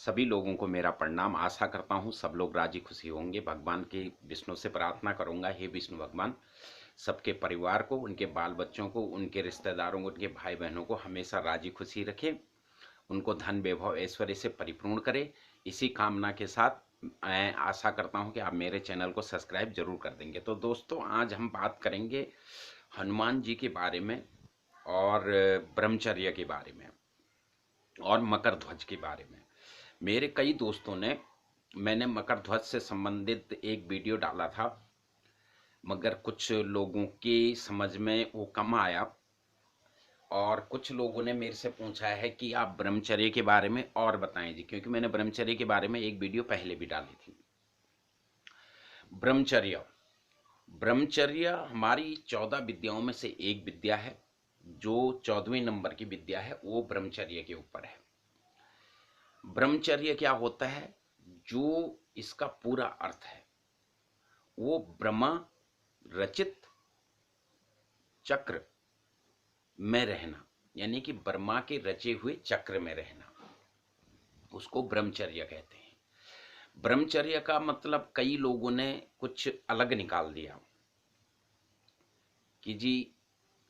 सभी लोगों को मेरा प्रणाम। आशा करता हूँ सब लोग राजी खुशी होंगे। भगवान की विष्णु से प्रार्थना करूँगा, हे विष्णु भगवान सबके परिवार को, उनके बाल बच्चों को, उनके रिश्तेदारों को, उनके भाई बहनों को हमेशा राजी खुशी रखे, उनको धन वैभव ऐश्वर्य से परिपूर्ण करे। इसी कामना के साथ मैं आशा करता हूँ कि आप मेरे चैनल को सब्सक्राइब जरूर कर देंगे। तो दोस्तों, आज हम बात करेंगे हनुमान जी के बारे में और ब्रह्मचर्य के बारे में और मकर ध्वज के बारे में। मेरे कई दोस्तों ने, मैंने मकर ध्वज से संबंधित एक वीडियो डाला था, मगर कुछ लोगों की समझ में वो कम आया और कुछ लोगों ने मेरे से पूछा है कि आप ब्रह्मचर्य के बारे में और बताएं जी, क्योंकि मैंने ब्रह्मचर्य के बारे में एक वीडियो पहले भी डाली थी। ब्रह्मचर्य ब्रह्मचर्य हमारी 14 विद्याओं में से एक विद्या है। जो 14वें नंबर की विद्या है वो ब्रह्मचर्य के ऊपर है। ब्रह्मचर्य क्या होता है? जो इसका पूरा अर्थ है वो ब्रह्मा रचित चक्र में रहना, यानी कि ब्रह्मा के रचे हुए चक्र में रहना, उसको ब्रह्मचर्य कहते हैं। ब्रह्मचर्य का मतलब कई लोगों ने कुछ अलग निकाल दिया कि जी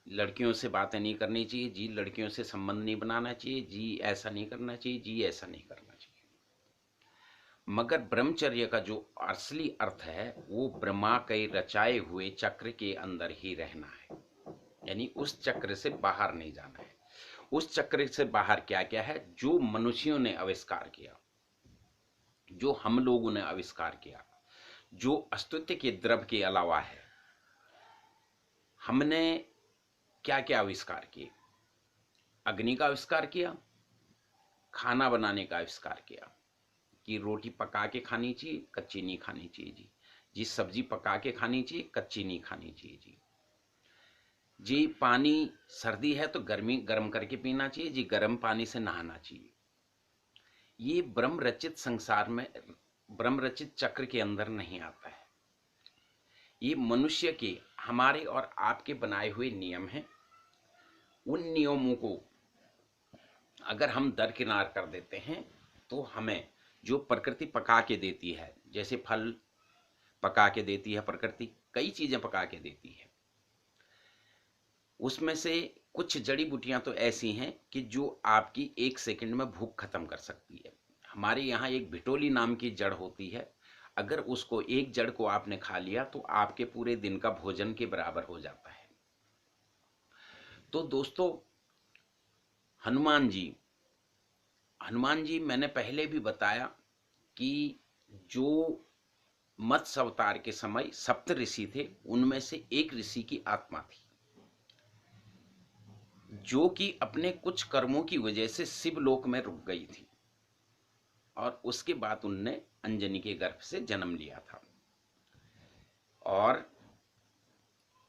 लड़कियों से बातें नहीं करनी चाहिए, जी लड़कियों से संबंध नहीं बनाना चाहिए, जी ऐसा नहीं करना चाहिए, जी ऐसा नहीं करना चाहिए। मगर ब्रह्मचर्य का जो असली अर्थ है वो ब्रह्मा के रचाए हुए चक्र के अंदर ही रहना है, यानी उस चक्र से बाहर नहीं जाना है। उस चक्र से बाहर क्या क्या है जो मनुष्यों ने आविष्कार किया, जो हम लोगों ने आविष्कार किया, जो अस्तित्व के द्रव्य के अलावा है। हमने क्या क्या आविष्कार किए? अग्नि का आविष्कार किया, खाना बनाने का आविष्कार किया कि रोटी पका के खानी चाहिए, कच्ची नहीं खानी चाहिए जी। जी सब्जी पका के खानी चाहिए, कच्ची नहीं खानी चाहिए जी। जी पानी सर्दी है तो गर्मी गर्म करके पीना चाहिए जी, गर्म पानी से नहाना चाहिए। ये ब्रह्म रचित संसार में, ब्रह्म रचित चक्र के अंदर नहीं आता है। ये मनुष्य के, हमारे और आपके बनाए हुए नियम हैं। उन नियमों को अगर हम दरकिनार कर देते हैं तो हमें जो प्रकृति पका के देती है, जैसे फल पका के देती है प्रकृति, कई चीजें पका के देती है, उसमें से कुछ जड़ी बूटियां तो ऐसी हैं कि जो आपकी 1 सेकंड में भूख खत्म कर सकती है। हमारे यहाँ एक भिटोली नाम की जड़ होती है, अगर उसको एक जड़ को आपने खा लिया तो आपके पूरे दिन का भोजन के बराबर हो जाता है। तो दोस्तों, हनुमान जी हनुमान जी मैंने पहले भी बताया कि जो मत्स्य अवतार के समय सप्त ऋषि थे, उनमें से एक ऋषि की आत्मा थी जो कि अपने कुछ कर्मों की वजह से शिवलोक में रुक गई थी और उसके बाद उनने अंजनी के गर्भ से जन्म लिया था। और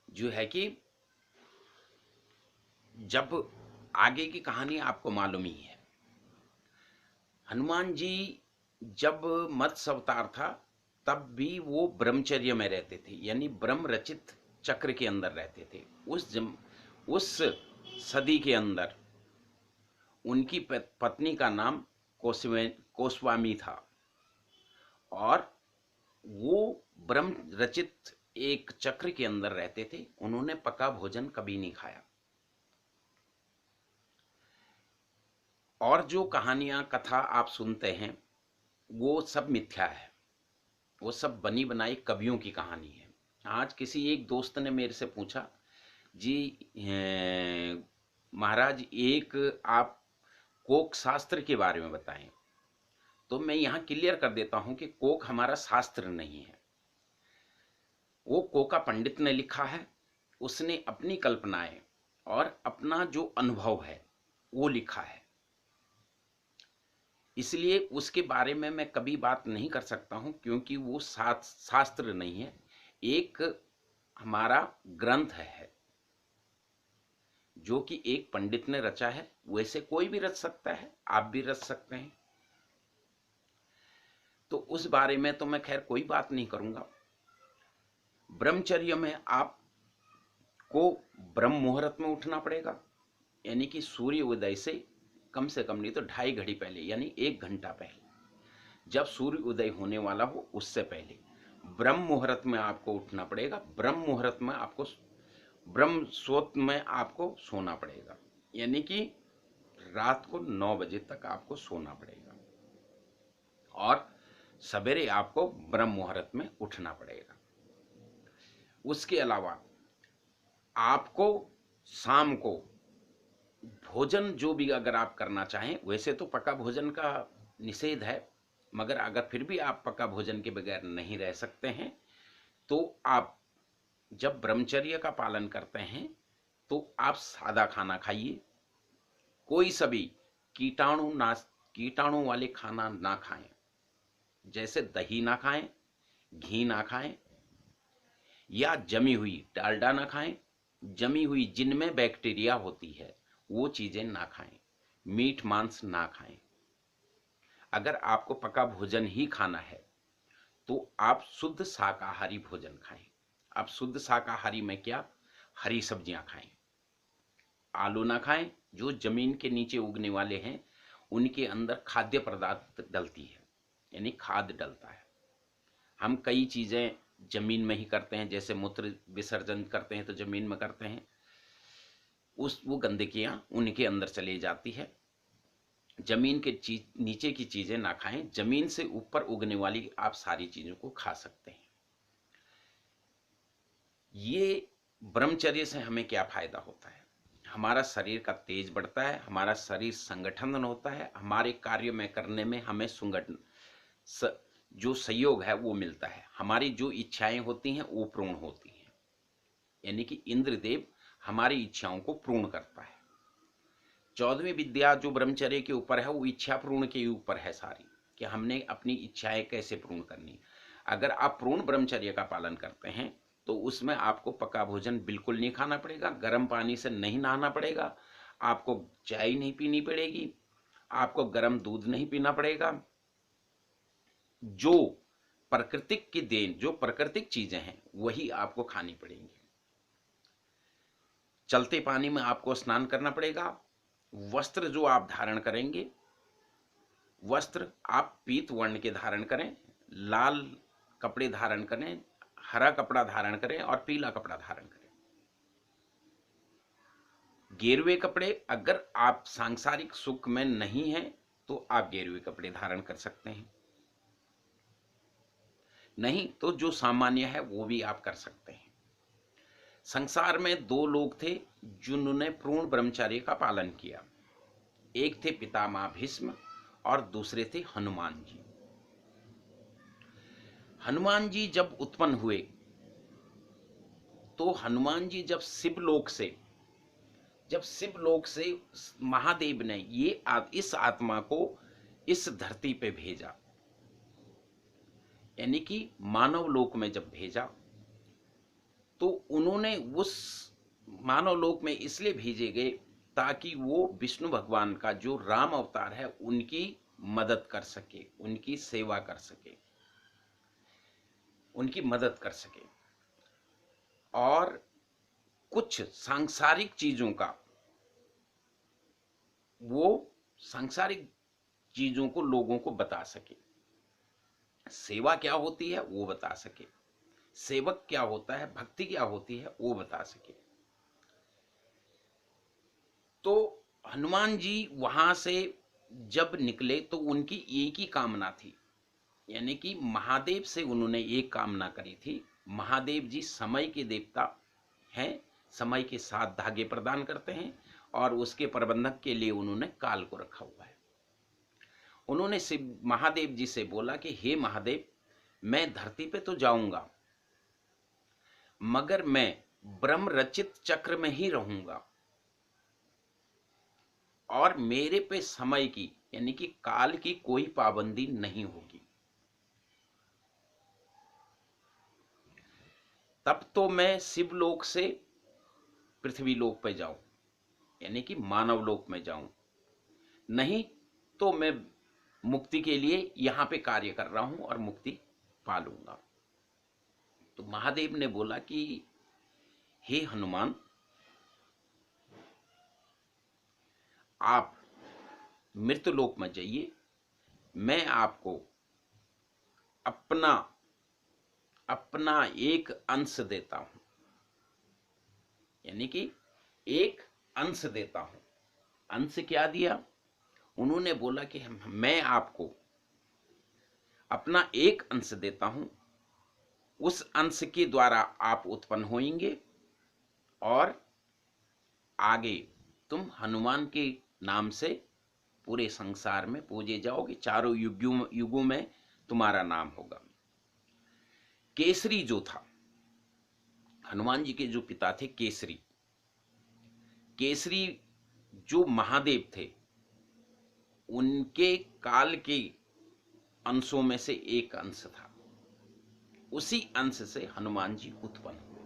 जो है कि जब आगे की कहानी आपको मालूम ही है, हनुमान जी जब मत्स्य अवतार था तब भी वो ब्रह्मचर्य में रहते थे, यानी ब्रह्म रचित चक्र के अंदर रहते थे। उस सदी के अंदर उनकी पत्नी का नाम कोस्वामी था और वो ब्रह्म रचित एक चक्र के अंदर रहते थे। उन्होंने पका भोजन कभी नहीं खाया। और जो कहानियां कथा आप सुनते हैं वो सब मिथ्या है, वो सब बनी बनाई कवियों की कहानी है। आज किसी एक दोस्त ने मेरे से पूछा, जी महाराज एक आप कोक शास्त्र के बारे में बताएं। तो मैं यहाँ क्लियर कर देता हूं कि कोक हमारा शास्त्र नहीं है, वो कोका पंडित ने लिखा है। उसने अपनी कल्पनाएं और अपना जो अनुभव है वो लिखा है, इसलिए उसके बारे में मैं कभी बात नहीं कर सकता हूं, क्योंकि वो शास्त्र नहीं है, एक हमारा ग्रंथ है जो कि एक पंडित ने रचा है। वैसे कोई भी रच सकता है, आप भी रच सकते हैं। तो उस बारे में तो मैं खैर कोई बात नहीं करूंगा। ब्रह्मचर्य में आपको ब्रह्म मुहूर्त में उठना पड़ेगा, यानी कि सूर्य उदय से कम नहीं तो 2.5 घड़ी पहले, यानी 1 घंटा पहले। जब सूर्य उदय होने वाला हो उससे पहले ब्रह्म मुहूर्त में आपको उठना पड़ेगा। ब्रह्म मुहूर्त में आपको, ब्रह्म सोत में आपको सोना पड़ेगा, यानी कि रात को 9 बजे तक आपको सोना पड़ेगा और सवेरे आपको ब्रह्म मुहूर्त में उठना पड़ेगा। उसके अलावा आपको शाम को भोजन जो भी अगर आप करना चाहें, वैसे तो पक्का भोजन का निषेध है, मगर अगर फिर भी आप पक्का भोजन के बगैर नहीं रह सकते हैं तो आप जब ब्रह्मचर्य का पालन करते हैं तो आप सादा खाना खाइए। कोई सभी कीटाणु वाले खाना ना खाएं, जैसे दही ना खाएं, घी ना खाएं, या जमी हुई डालडा ना खाएं। जमी हुई जिनमें बैक्टीरिया होती है वो चीजें ना खाएं। मीट मांस ना खाएं। अगर आपको पका भोजन ही खाना है तो आप शुद्ध शाकाहारी भोजन खाएं। आप शुद्ध शाकाहारी में क्या, हरी सब्जियां खाएं। आलू ना खाएं, जो जमीन के नीचे उगने वाले हैं उनके अंदर खाद्य पदार्थ डलती है, यानी खाद डलता है। हम कई चीजें जमीन में ही करते हैं, जैसे मूत्र विसर्जन करते हैं तो जमीन में करते हैं, वो गंदगियां उनके अंदर चली जाती है। जमीन के नीचे की चीजें ना खाएं, जमीन से ऊपर उगने वाली आप सारी चीजों को खा सकते हैं। ये ब्रह्मचर्य से हमें क्या फायदा होता है? हमारा शरीर का तेज बढ़ता है, हमारा शरीर संगठन होता है, हमारे कार्य में करने में हमें जो सहयोग है वो मिलता है। हमारी जो इच्छाएं होती हैं वो पूर्ण होती हैं, यानी कि इंद्रदेव हमारी इच्छाओं को पूर्ण करता है। 14वीं विद्या जो ब्रह्मचर्य के ऊपर है वो इच्छा पूर्ण के ऊपर है सारी, कि हमने अपनी इच्छाएं कैसे पूर्ण करनी। अगर आप पूर्ण ब्रह्मचर्य का पालन करते हैं तो उसमें आपको पका भोजन बिल्कुल नहीं खाना पड़ेगा, गर्म पानी से नहीं नहाना पड़ेगा, आपको चाय नहीं पीनी पड़ेगी, आपको गर्म दूध नहीं पीना पड़ेगा। जो प्राकृतिक की देन, जो प्राकृतिक चीजें हैं वही आपको खानी पड़ेंगी। चलते पानी में आपको स्नान करना पड़ेगा। वस्त्र जो आप धारण करेंगे, वस्त्र आप पीत वर्ण के धारण करें, लाल कपड़े धारण करें, हरा कपड़ा धारण करें और पीला कपड़ा धारण करें। गेरुए कपड़े, अगर आप सांसारिक सुख में नहीं हैं तो आप गेरुए कपड़े धारण कर सकते हैं, नहीं तो जो सामान्य है वो भी आप कर सकते हैं। संसार में 2 लोग थे जिन्होंने पूर्ण ब्रह्मचर्य का पालन किया। एक थे पितामह भीष्म और दूसरे थे हनुमान जी। हनुमान जी जब उत्पन्न हुए तो हनुमान जी जब शिवलोक से महादेव ने इस आत्मा को इस धरती पे भेजा, यानी कि मानव लोक में जब भेजा तो उन्होंने उस मानव लोक में इसलिए भेजे गए ताकि वो विष्णु भगवान का जो राम अवतार है उनकी मदद कर सके, उनकी सेवा कर सके, उनकी मदद कर सके और कुछ सांसारिक चीजों का, वो सांसारिक चीजों को लोगों को बता सके। सेवा क्या होती है वो बता सके, सेवक क्या होता है, भक्ति क्या होती है वो बता सके। तो हनुमान जी वहां से जब निकले तो उनकी एक ही कामना थी, यानी कि महादेव से उन्होंने एक कामना करी थी। महादेव जी समय के देवता हैं, समय के साथ धागे प्रदान करते हैं और उसके प्रबंधक के लिए उन्होंने काल को रखा हुआ है। उन्होंने महादेव जी से बोला कि हे महादेव, मैं धरती पे तो जाऊंगा मगर मैं ब्रह्म रचित चक्र में ही रहूंगा और मेरे पे समय की, यानी कि काल की कोई पाबंदी नहीं होगी। तब तो मैं शिवलोक से पृथ्वी लोक पे जाऊं, यानी कि मानव लोक में जाऊं, नहीं तो मैं मुक्ति के लिए यहां पे कार्य कर रहा हूं और मुक्ति पा लूंगा। तो महादेव ने बोला कि हे हनुमान, आप मृत्यु लोक में जाइए, मैं आपको अपना अपना एक अंश देता हूं, यानी कि एक अंश देता हूं। अंश क्या दिया? उन्होंने बोला कि मैं आपको अपना एक अंश देता हूं, उस अंश के द्वारा आप उत्पन्न होंगे और आगे तुम हनुमान के नाम से पूरे संसार में पूजे जाओगे, चारों युगों में तुम्हारा नाम होगा। केसरी जो था, हनुमान जी के जो पिता थे केसरी, केसरी जो महादेव थे, उनके काल के अंशों में से एक अंश था। उसी अंश से हनुमान जी उत्पन्न हुए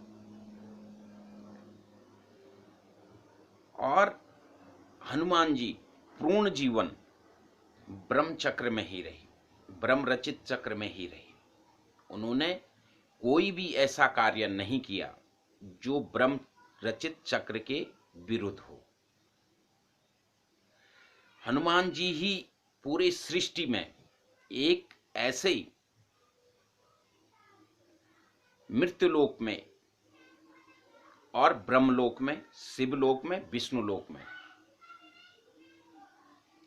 और हनुमान जी पूर्ण जीवन ब्रह्म चक्र में ही रही, ब्रह्म रचित चक्र में ही रही। उन्होंने कोई भी ऐसा कार्य नहीं किया जो ब्रह्म रचित चक्र के विरुद्ध हो। हनुमान जी ही पूरे सृष्टि में एक ऐसे ही मृत्युलोक में और ब्रह्मलोक में, शिवलोक में, विष्णुलोक में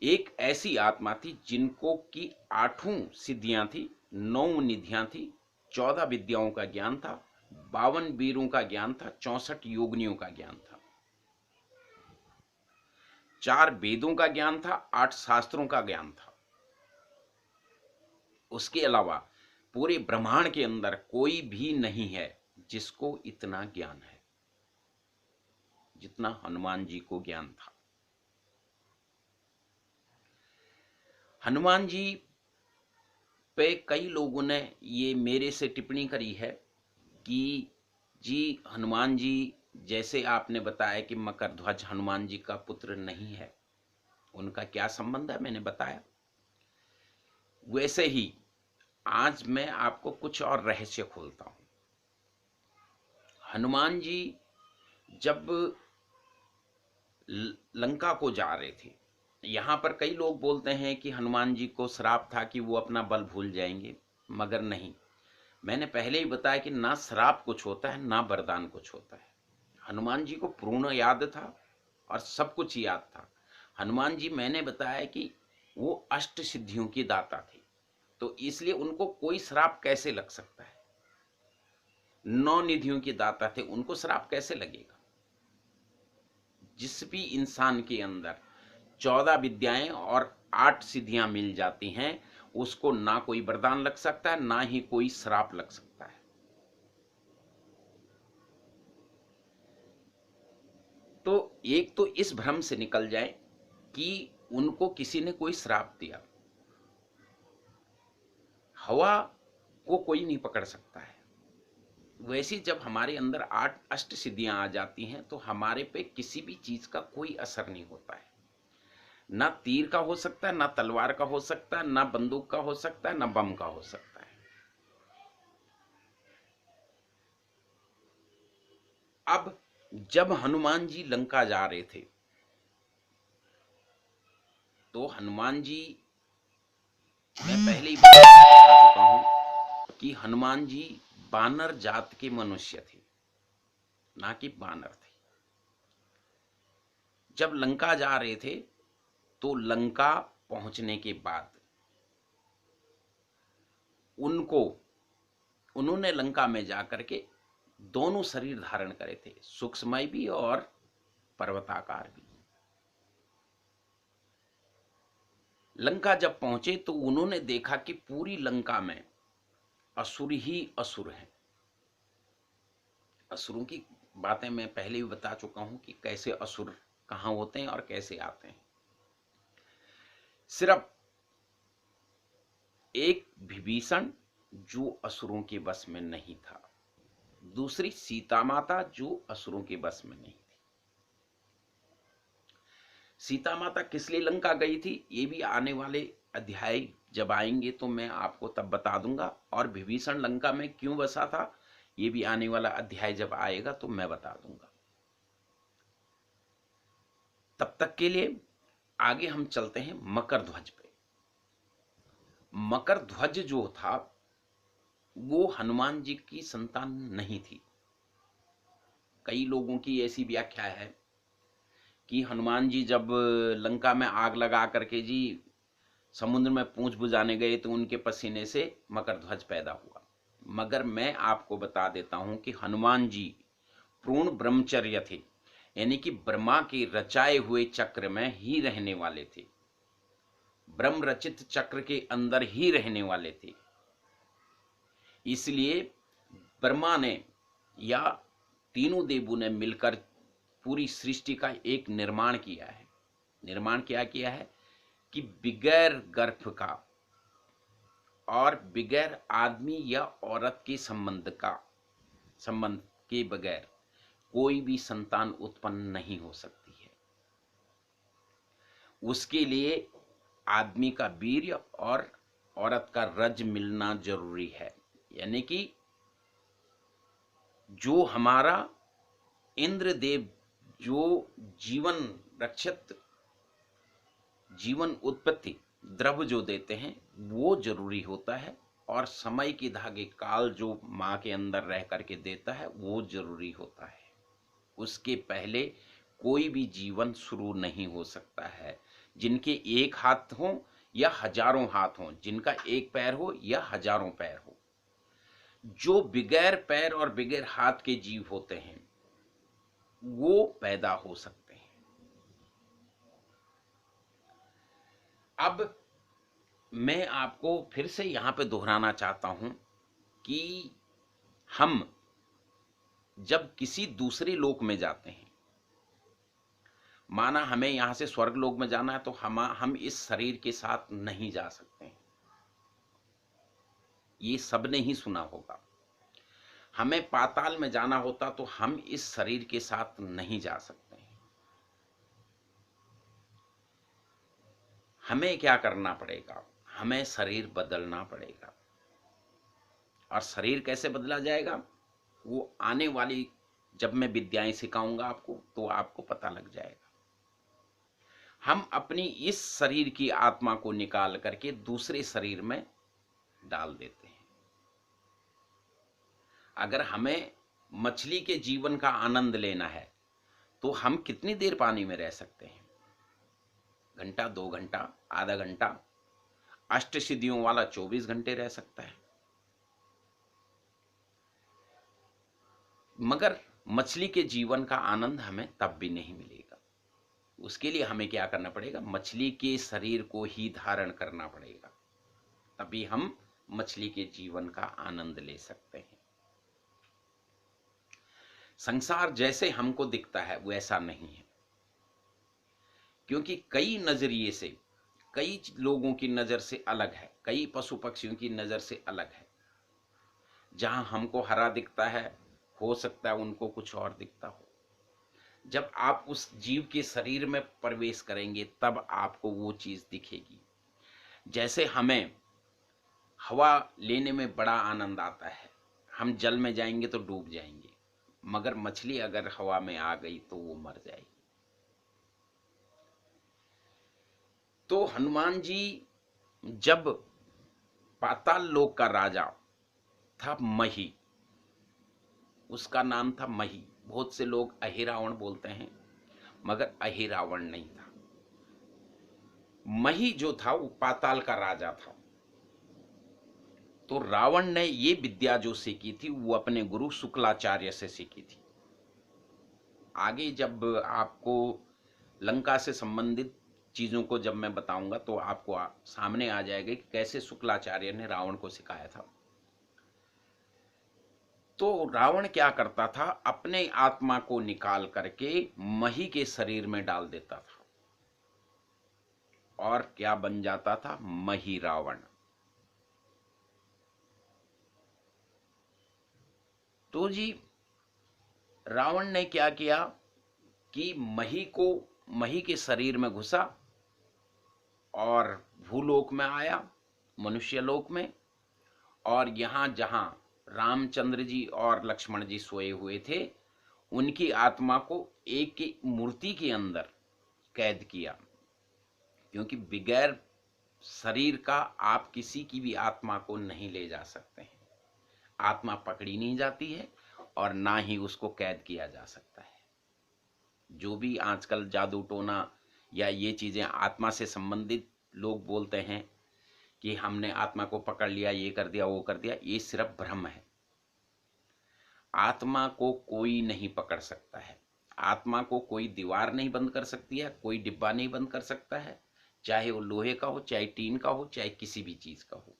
एक ऐसी आत्मा थी जिनको की 8 सिद्धियां थी, 9 निधियां थी, 14 विद्याओं का ज्ञान था, 52 वीरों का ज्ञान था, 64 योगिनियों का ज्ञान था, 4 वेदों का ज्ञान था, 8 शास्त्रों का ज्ञान था। उसके अलावा पूरे ब्रह्मांड के अंदर कोई भी नहीं है जिसको इतना ज्ञान है जितना हनुमान जी को ज्ञान था। हनुमान जी पे कई लोगों ने ये मेरे से टिप्पणी करी है कि जी हनुमान जी, जैसे आपने बताया कि मकर ध्वज हनुमान जी का पुत्र नहीं है, उनका क्या संबंध है, मैंने बताया। वैसे ही आज मैं आपको कुछ और रहस्य खोलता हूं। हनुमान जी जब लंका को जा रहे थे, यहां पर कई लोग बोलते हैं कि हनुमान जी को श्राप था कि वो अपना बल भूल जाएंगे, मगर नहीं। मैंने पहले ही बताया कि ना श्राप कुछ होता है ना वरदान कुछ होता है। हनुमान जी को पूर्ण याद था और सब कुछ याद था। हनुमान जी, मैंने बताया कि वो अष्ट सिद्धियों की दाता थे, तो इसलिए उनको कोई श्राप कैसे लग सकता है? 9 निधियों के दाता थे, उनको श्राप कैसे लगेगा? जिस भी इंसान के अंदर 14 विद्याएं और 8 सिद्धियां मिल जाती हैं, उसको ना कोई वरदान लग सकता है ना ही कोई श्राप लग सकता है। तो एक तो इस भ्रम से निकल जाए कि उनको किसी ने कोई श्राप दिया। हवा को कोई नहीं पकड़ सकता है। वैसे जब हमारे अंदर 8 अष्ट सिद्धियां आ जाती हैं तो हमारे पे किसी भी चीज का कोई असर नहीं होता है। ना तीर का हो सकता है, ना तलवार का हो सकता है, ना बंदूक का हो सकता है, ना बम का हो सकता है। अब जब हनुमान जी लंका जा रहे थे तो हनुमान जी, मैं पहले ही बता चुका हूं कि हनुमान जी बानर जात के मनुष्य थे, ना कि बानर थे। जब लंका जा रहे थे तो लंका पहुंचने के बाद उन्होंने लंका में जाकर के दोनों शरीर धारण करे थे, सूक्ष्मय भी और पर्वताकार भी। लंका जब पहुंचे तो उन्होंने देखा कि पूरी लंका में असुर ही असुर हैं। असुरों की बातें मैं पहले भी बता चुका हूं कि कैसे असुर कहां होते हैं और कैसे आते हैं। सिर्फ एक विभीषण जो असुरों के बस में नहीं था, दूसरी सीता माता जो असुरों के बस में नहीं थी। सीता माता किस लिए लंका गई थी ये भी आने वाले अध्याय जब आएंगे तो मैं आपको तब बता दूंगा, और विभीषण लंका में क्यों बसा था ये भी आने वाला अध्याय जब आएगा तो मैं बता दूंगा। तब तक के लिए आगे हम चलते हैं मकर ध्वज पे। मकर ध्वज जो था वो हनुमान जी की संतान नहीं थी। कई लोगों की ऐसी व्याख्या है कि हनुमान जी जब लंका में आग लगा करके जी समुद्र में पूंछ बुझाने गए तो उनके पसीने से मकर ध्वज पैदा हुआ। मगर मैं आपको बता देता हूं कि हनुमान जी पूर्ण ब्रह्मचर्य थे, यानी कि ब्रह्मा के रचाए हुए चक्र में ही रहने वाले थे, ब्रह्म रचित चक्र के अंदर ही रहने वाले थे। इसलिए ब्रह्मा ने या तीनों देवों ने मिलकर पूरी सृष्टि का एक निर्माण किया है। निर्माण क्या किया है कि बगैर गर्भ का और बगैर आदमी या औरत के संबंध के बगैर कोई भी संतान उत्पन्न नहीं हो सकती है। उसके लिए आदमी का वीर्य और औरत का रज मिलना जरूरी है। यानी कि जो हमारा इंद्रदेव जो जीवन रक्षित जीवन उत्पत्ति द्रव्य जो देते हैं वो जरूरी होता है, और समय के धागे काल जो माँ के अंदर रह करके देता है वो जरूरी होता है। उसके पहले कोई भी जीवन शुरू नहीं हो सकता है। जिनके एक हाथ हो या हजारों हाथ हो, जिनका एक पैर हो या हजारों पैर हो, जो बगैर पैर और बगैर हाथ के जीव होते हैं वो पैदा हो सकते हैं। अब मैं आपको फिर से यहां पे दोहराना चाहता हूं कि हम जब किसी दूसरे लोक में जाते हैं, माना हमें यहां से स्वर्ग लोक में जाना है, तो हम इस शरीर के साथ नहीं जा सकते हैं। ये सबने ही सुना होगा। हमें पाताल में जाना होता तो हम इस शरीर के साथ नहीं जा सकते हैं। हमें क्या करना पड़ेगा, हमें शरीर बदलना पड़ेगा। और शरीर कैसे बदला जाएगा वो आने वाली जब मैं विद्याएं सिखाऊंगा आपको तो आपको पता लग जाएगा। हम अपनी इस शरीर की आत्मा को निकाल करके दूसरे शरीर में डाल देते हैं। अगर हमें मछली के जीवन का आनंद लेना है तो हम कितनी देर पानी में रह सकते हैं? घंटा, 2 घंटा, आधा घंटा। अष्ट सिद्धियों वाला 24 घंटे रह सकता है। मगर मछली के जीवन का आनंद हमें तब भी नहीं मिलेगा। उसके लिए हमें क्या करना पड़ेगा, मछली के शरीर को ही धारण करना पड़ेगा, तभी हम मछली के जीवन का आनंद ले सकते हैं। संसार जैसे हमको दिखता है वैसा नहीं है, क्योंकि कई नजरिए से, कई लोगों की नजर से अलग है, कई पशु पक्षियों की नजर से अलग है। जहां हमको हरा दिखता है, हो सकता है उनको कुछ और दिखता हो। जब आप उस जीव के शरीर में प्रवेश करेंगे तब आपको वो चीज दिखेगी। जैसे हमें हवा लेने में बड़ा आनंद आता है, हम जल में जाएंगे तो डूब जाएंगे, मगर मछली अगर हवा में आ गई तो वो मर जाएगी। तो हनुमान जी जब पाताल लोक का राजा था मही, उसका नाम था मही। बहुत से लोग अहिरावण बोलते हैं, मगर अहिरावण नहीं था। मही जो था वो पाताल का राजा था। तो रावण ने ये विद्या जो सीखी थी वो अपने गुरु शुक्लाचार्य से सीखी थी। आगे जब आपको लंका से संबंधित चीजों को जब मैं बताऊंगा तो आपको सामने आ जाएगा कि कैसे शुक्लाचार्य ने रावण को सिखाया था। तो रावण क्या करता था, अपने आत्मा को निकाल करके मही के शरीर में डाल देता था और क्या बन जाता था, मही रावण। तो जी रावण ने क्या किया कि मही के शरीर में घुसा और भूलोक में आया, मनुष्य लोक में। और यहां जहां रामचंद्र जी और लक्ष्मण जी सोए हुए थे, उनकी आत्मा को एक की मूर्ति के अंदर कैद किया, क्योंकि बगैर शरीर का आप किसी की भी आत्मा को नहीं ले जा सकते हैं। आत्मा पकड़ी नहीं जाती है और ना ही उसको कैद किया जा सकता है। जो भी आजकल जादू टोना या ये चीजें आत्मा से संबंधित लोग बोलते हैं कि हमने आत्मा को पकड़ लिया, ये कर दिया, वो कर दिया, ये सिर्फ भ्रम है। आत्मा को कोई नहीं पकड़ सकता है। आत्मा को कोई दीवार नहीं बंद कर सकती है, कोई डिब्बा नहीं बंद कर सकता है, चाहे वो लोहे का हो, चाहे टीन का हो, चाहे किसी भी चीज का हो,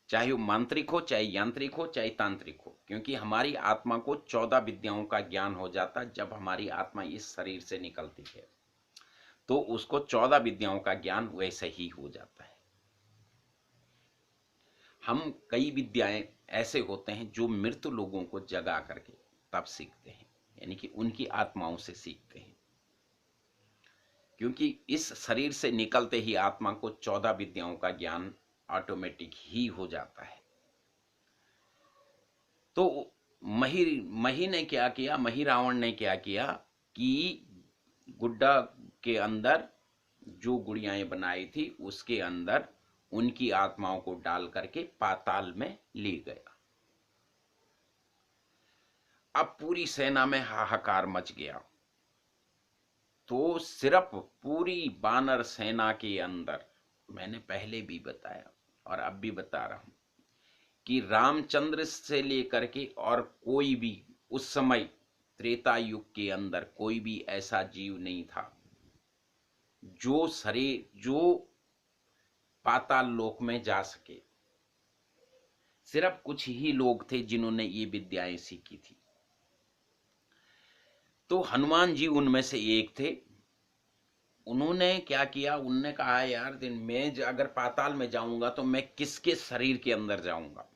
चाहे वो मांत्रिक हो, चाहे यांत्रिक हो, चाहे तांत्रिक हो। क्योंकि हमारी आत्मा को 14 विद्याओं का ज्ञान हो जाता है। जब हमारी आत्मा इस शरीर से निकलती है तो उसको 14 विद्याओं का ज्ञान वैसे ही हो जाता है। हम कई विद्याएं ऐसे होते हैं जो मृत लोगों को जगा करके तब सीखते हैं, यानी कि उनकी आत्माओं से सीखते हैं। क्योंकि इस शरीर से निकलते ही आत्मा को 14 विद्याओं का ज्ञान ऑटोमेटिक ही हो जाता है। तो मही ने क्या किया, मही रावण ने क्या किया कि गुड्डा के अंदर जो गुड़ियाएं बनाई थी उसके अंदर उनकी आत्माओं को डाल करके पाताल में ले गया। अब पूरी सेना में हाहाकार मच गया। तो सिर्फ पूरी बानर सेना के अंदर, मैंने पहले भी बताया और अब भी बता रहा हूं कि रामचंद्र से लेकर के और कोई भी उस समय त्रेता युग के अंदर कोई भी ऐसा जीव नहीं था जो पाताल लोक में जा सके। सिर्फ कुछ ही लोग थे जिन्होंने ये विद्याएं सीखी थी। तो हनुमान जी उनमें से एक थे। उन्होंने क्या किया, उन्होंने कहा यार मैं अगर पाताल में जाऊंगा तो मैं किसके शरीर के अंदर जाऊंगा,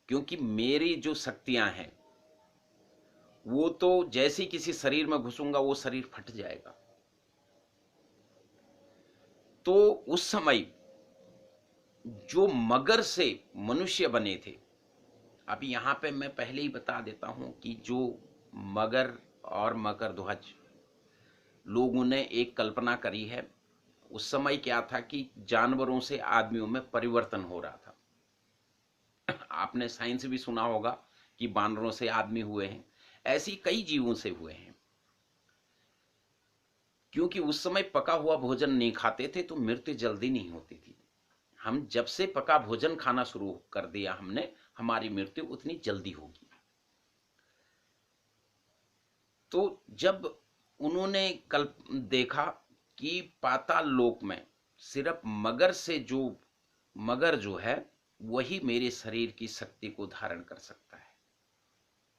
क्योंकि मेरी जो शक्तियां हैं वो तो जैसे ही किसी शरीर में घुसूंगा वो शरीर फट जाएगा। तो उस समय जो मगर से मनुष्य बने थे, अब यहां पे मैं पहले ही बता देता हूं कि जो मगर और मकरध्वज लोगों ने एक कल्पना करी है। उस समय क्या था कि जानवरों से आदमियों में परिवर्तन हो रहा था। आपने साइंस भी सुना होगा कि बानरों से आदमी हुए हैं, ऐसी कई जीवों से हुए हैं। क्योंकि उस समय पका हुआ भोजन नहीं खाते थे तो मृत्यु जल्दी नहीं होती थी। हम जब से पका भोजन खाना शुरू कर दिया हमने, हमारी मृत्यु उतनी जल्दी होगी। तो जब उन्होंने कल देखा कि पाताल लोक में सिर्फ मगर जो है वही मेरे शरीर की शक्ति को धारण कर सकता है,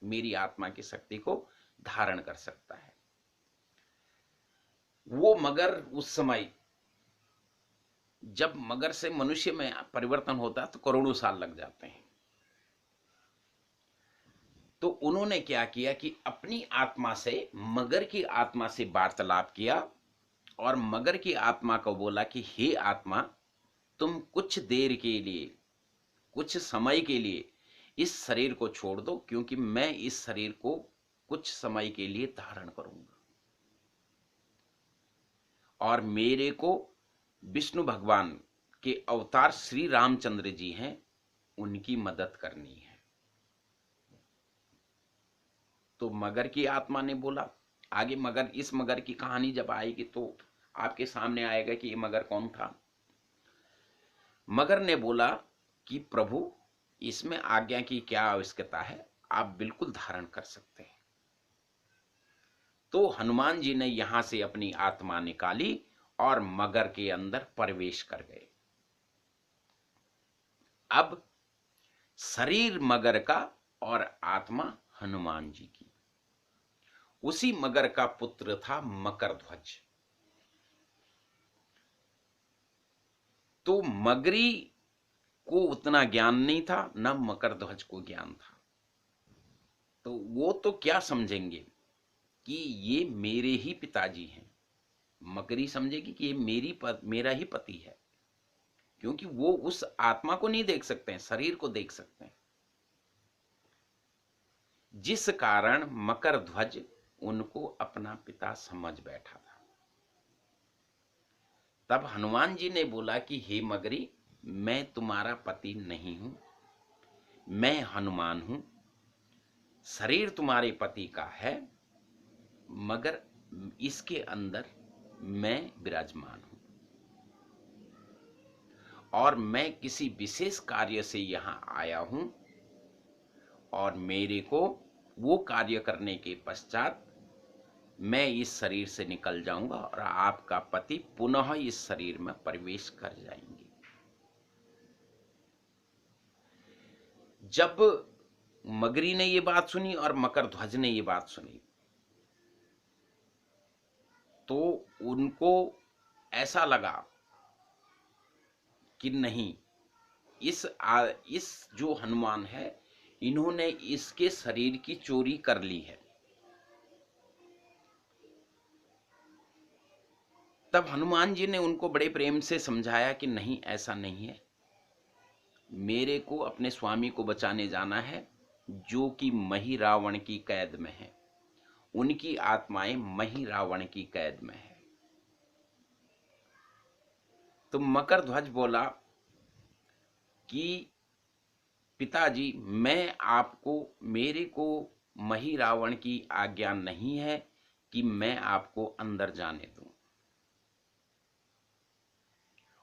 मेरी आत्मा की शक्ति को धारण कर सकता है। वो मगर उस समय, जब मगर से मनुष्य में परिवर्तन होता है तो करोड़ों साल लग जाते हैं। तो उन्होंने क्या किया कि अपनी आत्मा से मगर की आत्मा से वार्तालाप किया और मगर की आत्मा को बोला कि हे आत्मा, तुम कुछ देर के लिए, कुछ समय के लिए इस शरीर को छोड़ दो, क्योंकि मैं इस शरीर को कुछ समय के लिए धारण करूंगा और मेरे को विष्णु भगवान के अवतार श्री रामचंद्र जी हैं, उनकी मदद करनी है। तो मगर की आत्मा ने बोला, आगे इस मगर की कहानी जब आएगी तो आपके सामने आएगा कि ये मगर कौन था। मगर ने बोला कि प्रभु, इसमें आज्ञा की क्या आवश्यकता है, आप बिल्कुल धारण कर सकते हैं। तो हनुमान जी ने यहां से अपनी आत्मा निकाली और मगर के अंदर प्रवेश कर गए। अब शरीर मगर का और आत्मा हनुमान जी की। उसी मगर का पुत्र था मकरध्वज। तो मगरी को उतना ज्ञान नहीं था, न मकरध्वज को ज्ञान था। तो वो तो क्या समझेंगे कि ये मेरे ही पिताजी हैं। मकरी समझेगी कि ये मेरा ही पति है, क्योंकि वो उस आत्मा को नहीं देख सकते हैं, शरीर को देख सकते हैं। जिस कारण मकरध्वज उनको अपना पिता समझ बैठा था। तब हनुमान जी ने बोला कि हे मगरी, मैं तुम्हारा पति नहीं हूं, मैं हनुमान हूं, शरीर तुम्हारे पति का है, मगर इसके अंदर मैं विराजमान हूं, और मैं किसी विशेष कार्य से यहां आया हूं, और मेरे को वो कार्य करने के पश्चात मैं इस शरीर से निकल जाऊंगा और आपका पति पुनः इस शरीर में प्रवेश कर जाएंगे। जब मगरी ने ये बात सुनी और मकरध्वज ने ये बात सुनी, तो उनको ऐसा लगा कि नहीं, इस जो हनुमान है, इन्होंने इसके शरीर की चोरी कर ली है। तब हनुमान जी ने उनको बड़े प्रेम से समझाया कि नहीं, ऐसा नहीं है, मेरे को अपने स्वामी को बचाने जाना है, जो कि मही रावण की कैद में है, उनकी आत्माएं मही रावण की कैद में है। तो मकरध्वज बोला कि पिताजी, मैं आपको, मेरे को मही रावण की आज्ञा नहीं है कि मैं आपको अंदर जाने दूं।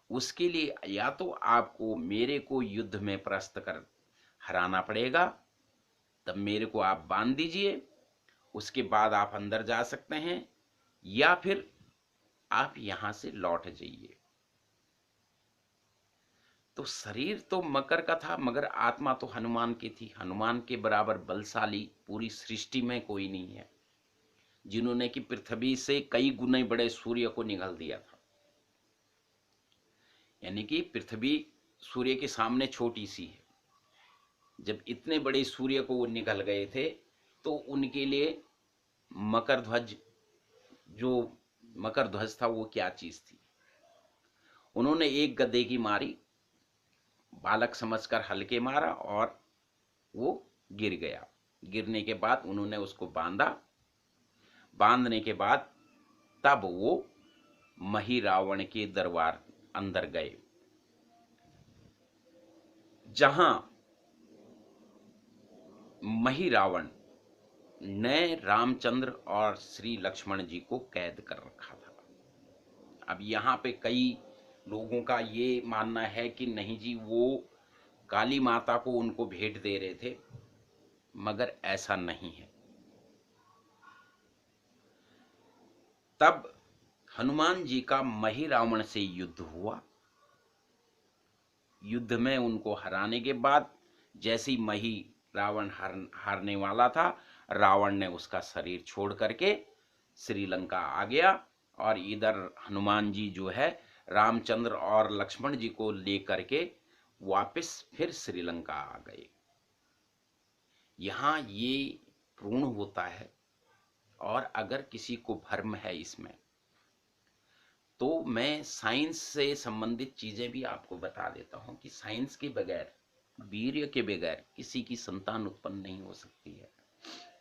उसके लिए या तो आपको मेरे को युद्ध में परास्त कर हराना पड़ेगा, तब मेरे को आप बांध दीजिए, उसके बाद आप अंदर जा सकते हैं, या फिर आप यहां से लौट जाइए। तो शरीर तो मकर का था, मगर आत्मा तो हनुमान की थी। हनुमान के बराबर बलशाली पूरी सृष्टि में कोई नहीं है, जिन्होंने कि पृथ्वी से कई गुने बड़े सूर्य को निगल दिया था। यानी कि पृथ्वी सूर्य के सामने छोटी सी है। जब इतने बड़े सूर्य को वो निगल गए थे, तो उनके लिए मकरध्वज, जो मकरध्वज था, वो क्या चीज थी। उन्होंने एक गद्दे की मारी, बालक समझकर हल्के मारा, और वो गिर गया। गिरने के बाद उन्होंने उसको बांधा। बांधने के बाद तब वो मही रावण के दरबार अंदर गए, जहां मही रावण ने रामचंद्र और श्री लक्ष्मण जी को कैद कर रखा था। अब यहाँ पे कई लोगों का ये मानना है कि नहीं जी, वो काली माता को उनको भेंट दे रहे थे, मगर ऐसा नहीं है। तब हनुमान जी का मही रावण से युद्ध हुआ। युद्ध में उनको हराने के बाद, जैसे ही मही रावण हारने वाला था, रावण ने उसका शरीर छोड़ करके श्रीलंका आ गया, और इधर हनुमान जी जो है, रामचंद्र और लक्ष्मण जी को लेकर के वापस फिर श्रीलंका आ गए। यहाँ ये पूर्ण होता है। और अगर किसी को भ्रम है इसमें, तो मैं साइंस से संबंधित चीजें भी आपको बता देता हूं कि साइंस के बगैर, वीर्य के बगैर किसी की संतान उत्पन्न नहीं हो सकती है,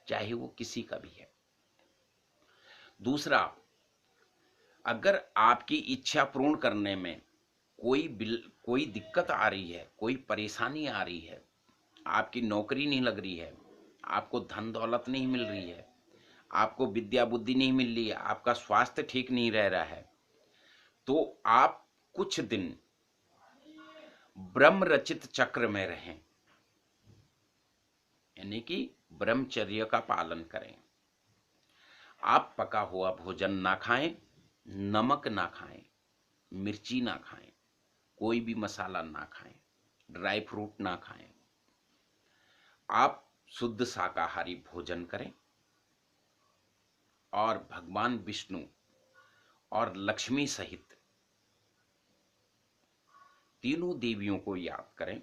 चाहे वो किसी का भी है। दूसरा, अगर आपकी इच्छा पूर्ण करने में कोई दिक्कत आ रही है, कोई परेशानी आ रही है, आपकी नौकरी नहीं लग रही है, आपको धन दौलत नहीं मिल रही है, आपको विद्या बुद्धि नहीं मिल रही है, आपका स्वास्थ्य ठीक नहीं रह रहा है, तो आप कुछ दिन ब्रह्म रचित चक्र में रहें, यानी कि ब्रह्मचर्य का पालन करें। आप पका हुआ भोजन ना खाएं, नमक ना खाएं, मिर्ची ना खाएं, कोई भी मसाला ना खाएं, ड्राई फ्रूट ना खाएं। आप शुद्ध शाकाहारी भोजन करें, और भगवान विष्णु और लक्ष्मी सहित तीनों देवियों को याद करें।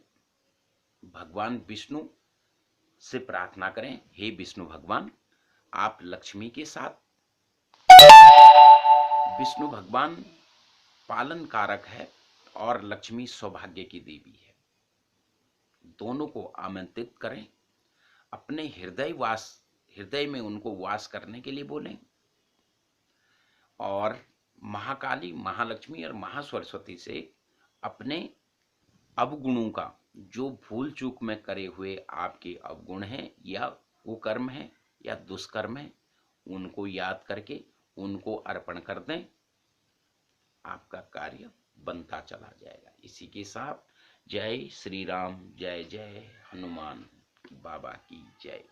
भगवान विष्णु से प्रार्थना करें, हे विष्णु भगवान, आप लक्ष्मी के साथ, विष्णु भगवान पालन कारक है और लक्ष्मी सौभाग्य की देवी है, दोनों को आमंत्रित करें, अपने हृदय में उनको वास करने के लिए बोलें, और महाकाली, महालक्ष्मी और महासरस्वती से अपने अवगुणों का जो भूल चूक में करे हुए आपके अवगुण हैं या कुकर्म है या दुष्कर्म है, उनको याद करके उनको अर्पण कर दें, आपका कार्य बनता चला जाएगा। इसी के साथ जय श्री राम, जय जय हनुमान बाबा की जय।